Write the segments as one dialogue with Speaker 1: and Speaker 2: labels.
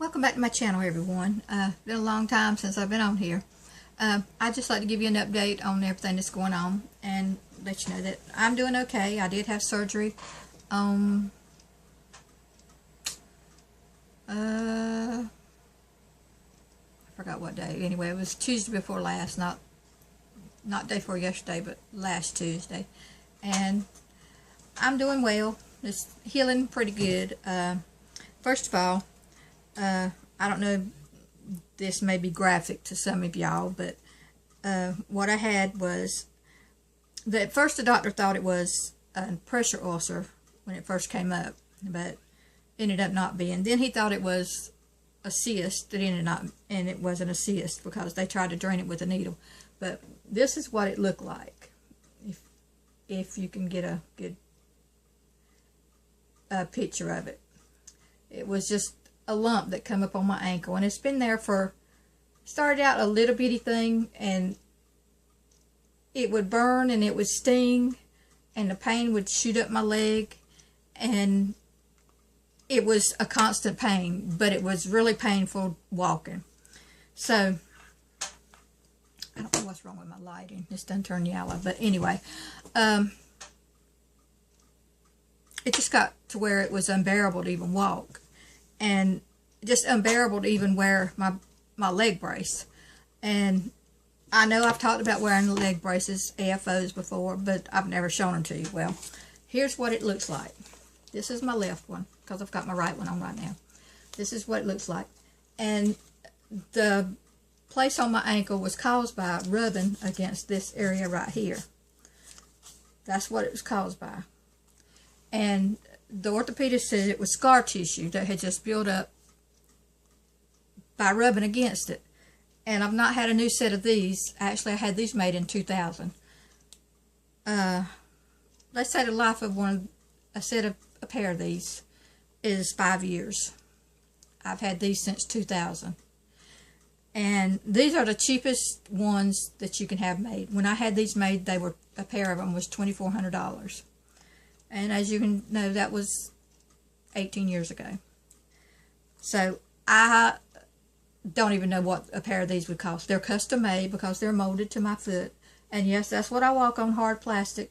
Speaker 1: Welcome back to my channel, everyone. Been a long time since I've been on here. I'd just like to give you an update on everything that's going on and let you know that I'm doing okay. I did have surgery on I forgot what day. Anyway, it was Tuesday before last, not day before yesterday, but last Tuesday. And I'm doing well. It's healing pretty good. First of all, I don't know, this may be graphic to some of y'all, but what I had was, at first the doctor thought it was a pressure ulcer when it first came up, but ended up not being. Then he thought it was a cyst, that ended up, and it wasn't a cyst because they tried to drain it with a needle. But this is what it looked like, if you can get a good picture of it. It was just a lump that come up on my ankle, and it's been there for, started out a little bitty thing, and it would burn and it would sting and the pain would shoot up my leg, and it was a constant pain, but it was really painful walking. So I don't know what's wrong with my lighting, it's done turned yellow, but anyway, it just got to where it was unbearable to even walk, and just unbearable to even wear my leg brace. And I know I've talked about wearing leg braces, AFOs, before, but I've never shown them to you. Well, here's what it looks like. This is my left one, because I've got my right one on right now. This is what it looks like. And the place on my ankle was caused by rubbing against this area right here. That's what it was caused by. And the orthopedist said it was scar tissue that had just built up by rubbing against it. And I've not had a new set of these. Actually, I had these made in 2000. Let's say the life of a pair of these is 5 years. I've had these since 2000. And these are the cheapest ones that you can have made. When I had these made, they were, a pair of them was $2,400. And as you can know, that was 18 years ago. So I don't even know what a pair of these would cost. They're custom made because they're molded to my foot. And yes, that's what I walk on, hard plastic.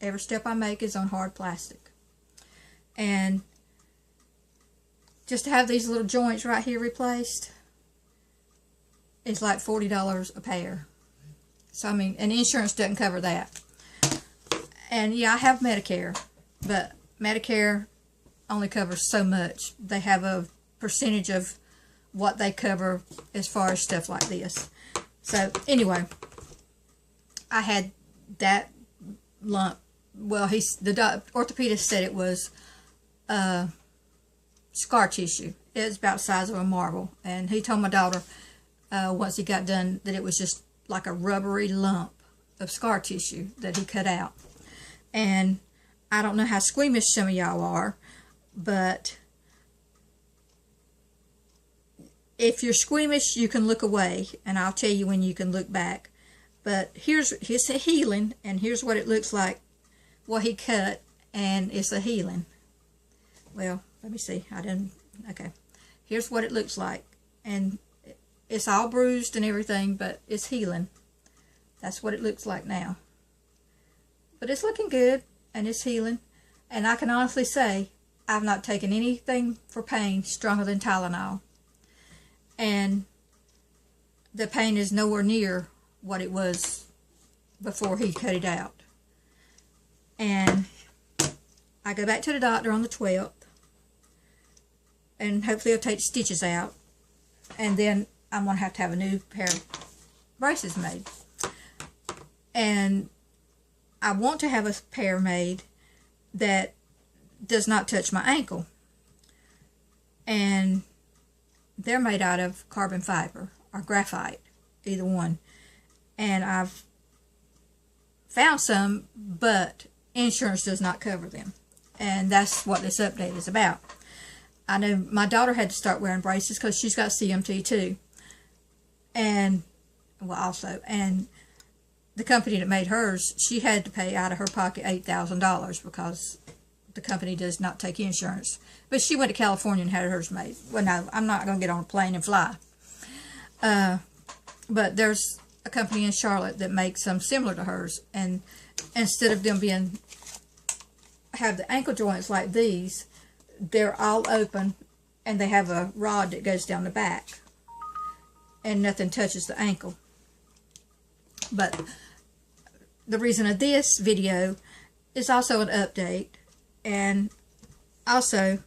Speaker 1: Every step I make is on hard plastic. And just to have these little joints right here replaced is like $40 a pair. So I mean, and insurance doesn't cover that. And yeah, I have Medicare, but Medicare only covers so much. They have a percentage of what they cover as far as stuff like this. So anyway, I had that lump. Well, the orthopedist said it was scar tissue. It's about the size of a marble. And he told my daughter once he got done that it was just like a rubbery lump of scar tissue that he cut out. And I don't know how squeamish some of y'all are, but if you're squeamish, you can look away, and I'll tell you when you can look back. But here's a healing, and here's what it looks like, what he cut, and it's a healing. Well, let me see. Okay. Here's what it looks like, and it's all bruised and everything, but it's healing. That's what it looks like now. But it's looking good, and it's healing. And I can honestly say, I've not taken anything for pain stronger than Tylenol. And the pain is nowhere near what it was before he cut it out. And I go back to the doctor on the 12th. And hopefully he'll take the stitches out. And then I'm going to have a new pair of braces made. And I want to have a pair made that does not touch my ankle. And they're made out of carbon fiber or graphite, either one. And I've found some, but insurance does not cover them. And that's what this update is about. I know my daughter had to start wearing braces because she's got CMT too. And, well, also, and the company that made hers, she had to pay out of her pocket $8,000 because the company does not take insurance. But she went to California and had hers made. Well, no, I'm not going to get on a plane and fly. But there's a company in Charlotte that makes some similar to hers. And instead of them have the ankle joints like these, they're all open and they have a rod that goes down the back. And nothing touches the ankle. But the reason of this video is also an update and also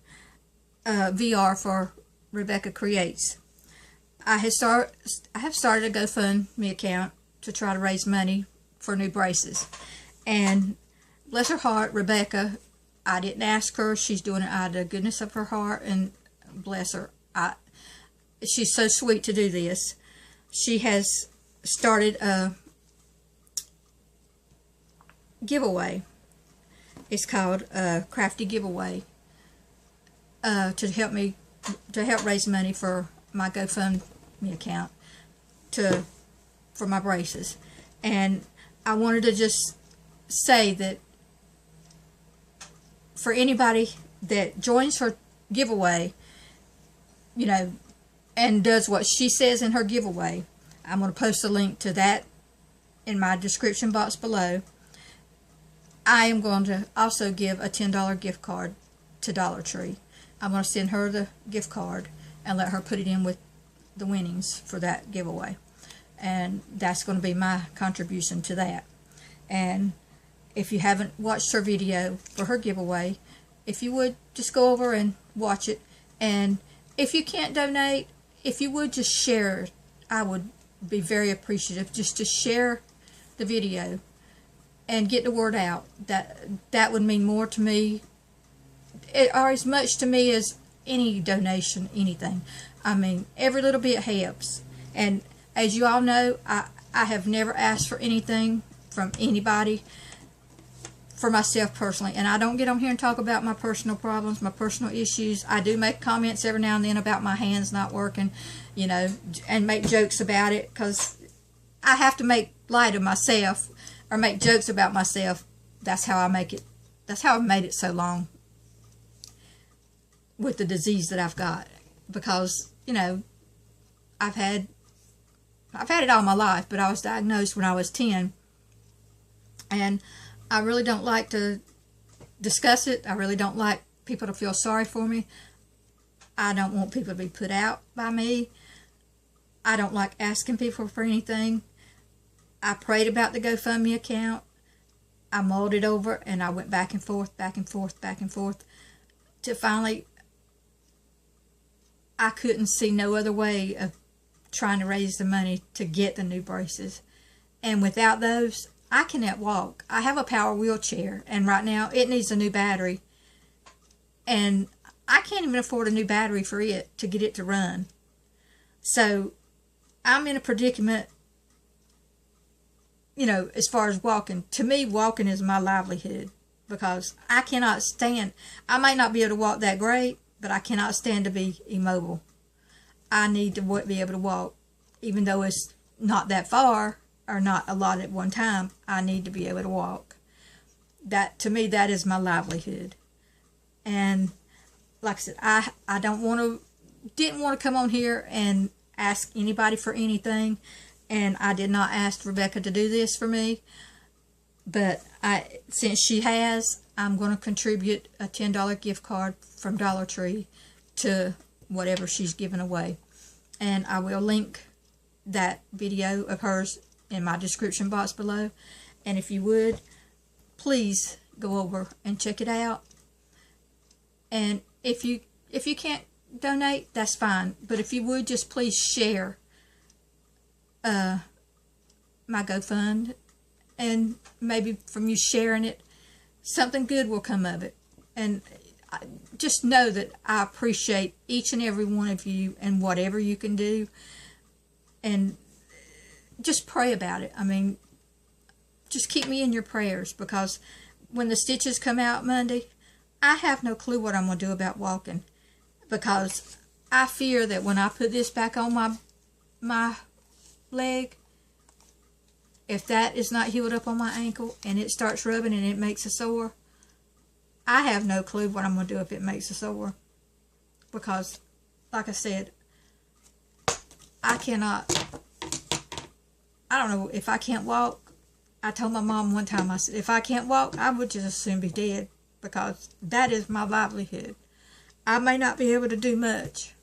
Speaker 1: VR for Rebecca Creates. I have started a GoFundMe account to try to raise money for new braces. And bless her heart, Rebecca, I didn't ask her. She's doing it out of the goodness of her heart, and bless her. She's so sweet to do this. She has started a giveaway. It's called a Crafty giveaway to help raise money for my GoFundMe account for my braces. And I wanted to just say that for anybody that joins her giveaway, you know, and does what she says in her giveaway, I'm going to post a link to that in my description box below. I am going to also give a $10 gift card to Dollar Tree. I'm going to send her the gift card and let her put it in with the winnings for that giveaway. And that's going to be my contribution to that. And if you haven't watched her video for her giveaway, if you would just go over and watch it. And if you can't donate, if you would just share it, I would be very appreciative just to share the video and get the word out. That would mean more to me, or as much to me as any donation, anything. I mean, every little bit helps. And as you all know, I have never asked for anything from anybody for myself personally. And I don't get on here and talk about my personal problems, my personal issues. I do make comments every now and then about my hands not working, you know, and make jokes about it, because I have to make light of myself or make jokes about myself. That's how I make it. That's how I've made it so long with the disease that I've got. Because, you know, I've had it all my life, but I was diagnosed when I was 10. And I really don't like to discuss it. I really don't like people to feel sorry for me. I don't want people to be put out by me. I don't like asking people for anything. I prayed about the GoFundMe account. I mulled it over, and I went back and forth, back and forth, back and forth, till finally I couldn't see no other way of trying to raise the money to get the new braces. And without those, I cannot walk. I have a power wheelchair, and right now it needs a new battery. And I can't even afford a new battery for it to get it to run. So I'm in a predicament, you know, as far as walking. To me, walking is my livelihood, because I cannot stand. I might not be able to walk that great, but I cannot stand to be immobile. I need to be able to walk, even though it's not that far, or not a lot at one time. I need to be able to walk. That, to me, that is my livelihood. And like I said, I didn't want to come on here and ask anybody for anything, and I did not ask Rebecca to do this for me. But since she has, I'm going to contribute a $10 gift card from Dollar Tree to whatever she's giving away. And I will link that video of hers in my description box below. And if you would, please go over and check it out. And if you can't donate, that's fine. But if you would, just please share my GoFund. And maybe from you sharing it, something good will come of it. And just know that I appreciate each and every one of you and whatever you can do. And just pray about it. I mean, just keep me in your prayers, because when the stitches come out Monday, I have no clue what I'm going to do about walking, because I fear that when I put this back on my leg, if that is not healed up on my ankle and it starts rubbing and it makes a sore, I have no clue what I'm going to do if it makes a sore. Because, like I said, I don't know, if I can't walk, I told my mom one time, I said, if I can't walk, I would just as soon be dead. Because that is my livelihood. I may not be able to do much,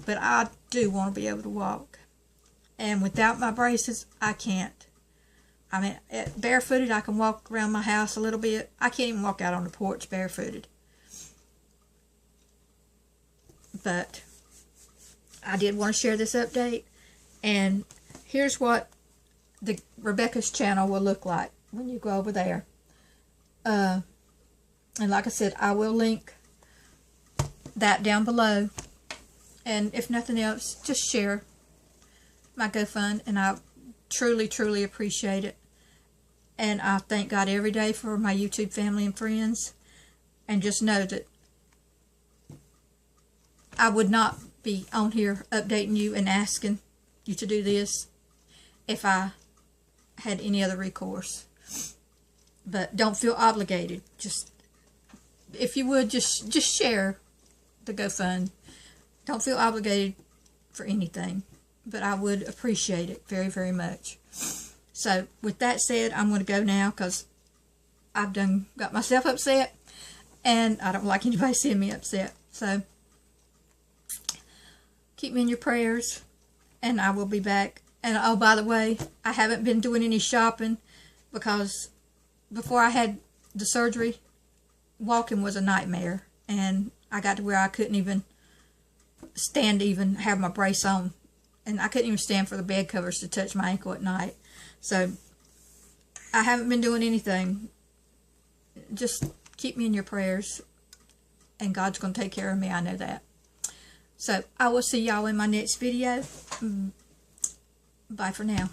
Speaker 1: but I do want to be able to walk. And without my braces, I can't. I mean, barefooted, I can walk around my house a little bit. I can't even walk out on the porch barefooted. But I did want to share this update. And here's what the Rebecca's channel will look like when you go over there. And like I said, I will link that down below. And if nothing else, just share my GoFund. And I truly, truly appreciate it. And I thank God every day for my YouTube family and friends. And just know that I would not be on here updating you and asking you to do this if I had any other recourse. But don't feel obligated. Just, if you would, just share the GoFund. Don't feel obligated for anything. But I would appreciate it very, very much. So, with that said, I'm going to go now because I've got myself upset. And I don't like anybody seeing me upset. So, keep me in your prayers. And I will be back. And oh, by the way, I haven't been doing any shopping because before I had the surgery, walking was a nightmare. And I got to where I couldn't even stand to even have my brace on. And I couldn't even stand for the bed covers to touch my ankle at night. So, I haven't been doing anything. Just keep me in your prayers. And God's going to take care of me. I know that. So, I will see y'all in my next video. Bye for now.